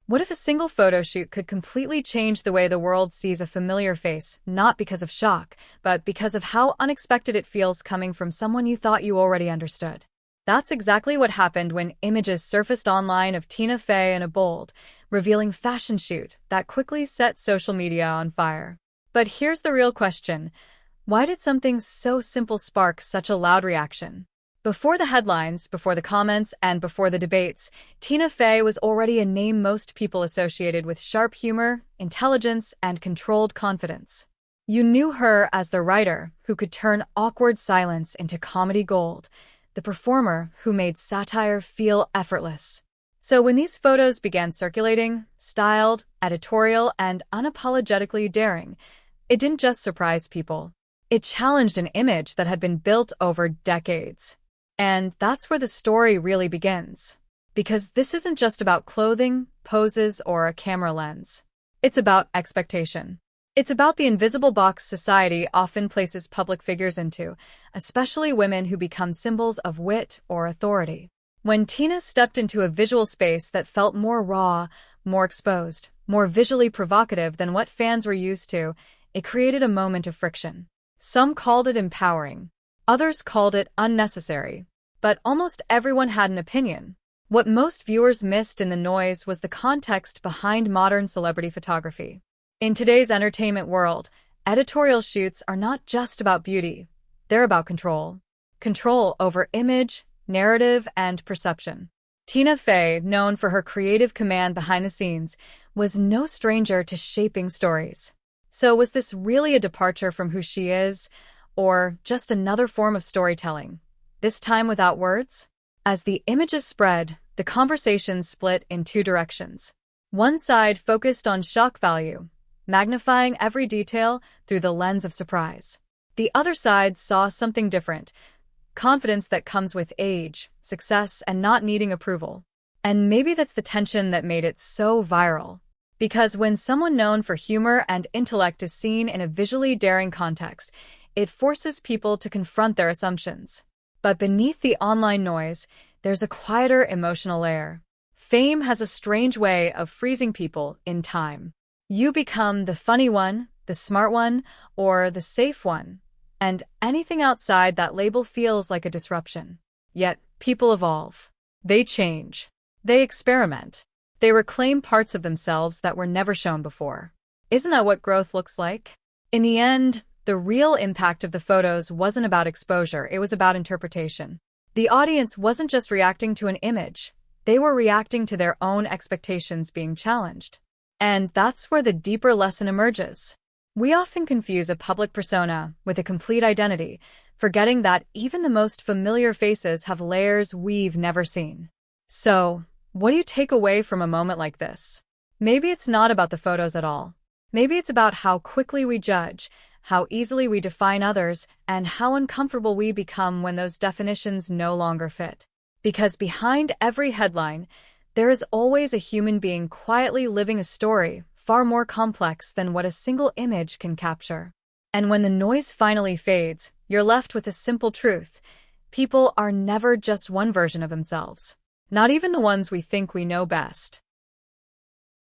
What if a single photo shoot could completely change the way the world sees a familiar face, not because of shock, but because of how unexpected it feels coming from someone you thought you already understood? That's exactly what happened when images surfaced online of Tina Fey in a bold, revealing fashion shoot that quickly set social media on fire. But here's the real question. Why did something so simple spark such a loud reaction? Before the headlines, before the comments, and before the debates, Tina Fey was already a name most people associated with sharp humor, intelligence, and controlled confidence. You knew her as the writer who could turn awkward silence into comedy gold, the performer who made satire feel effortless. So when these photos began circulating, styled, editorial, and unapologetically daring, it didn't just surprise people. It challenged an image that had been built over decades. And that's where the story really begins. Because this isn't just about clothing, poses, or a camera lens. It's about expectation. It's about the invisible box society often places public figures into, especially women who become symbols of wit or authority. When Tina stepped into a visual space that felt more raw, more exposed, more visually provocative than what fans were used to, it created a moment of friction. Some called it empowering. Others called it unnecessary. But almost everyone had an opinion. What most viewers missed in the noise was the context behind modern celebrity photography. In today's entertainment world, editorial shoots are not just about beauty. They're about control. Control over image, narrative, and perception. Tina Fey, known for her creative command behind the scenes, was no stranger to shaping stories. So was this really a departure from who she is, or just another form of storytelling, this time without words? As the images spread, the conversation split in two directions. One side focused on shock value, magnifying every detail through the lens of surprise. The other side saw something different, confidence that comes with age, success, and not needing approval. And maybe that's the tension that made it so viral. Because when someone known for humor and intellect is seen in a visually daring context, it forces people to confront their assumptions. But beneath the online noise, there's a quieter emotional layer. Fame has a strange way of freezing people in time. You become the funny one, the smart one, or the safe one, and anything outside that label feels like a disruption. Yet, people evolve. They change. They experiment. They reclaim parts of themselves that were never shown before. Isn't that what growth looks like? In the end, the real impact of the photos wasn't about exposure, it was about interpretation. The audience wasn't just reacting to an image, they were reacting to their own expectations being challenged. And that's where the deeper lesson emerges. We often confuse a public persona with a complete identity, forgetting that even the most familiar faces have layers we've never seen. So, what do you take away from a moment like this? Maybe it's not about the photos at all. Maybe it's about how quickly we judge, how easily we define others, and how uncomfortable we become when those definitions no longer fit. Because behind every headline, there is always a human being quietly living a story far more complex than what a single image can capture. And when the noise finally fades, you're left with a simple truth. People are never just one version of themselves. Not even the ones we think we know best.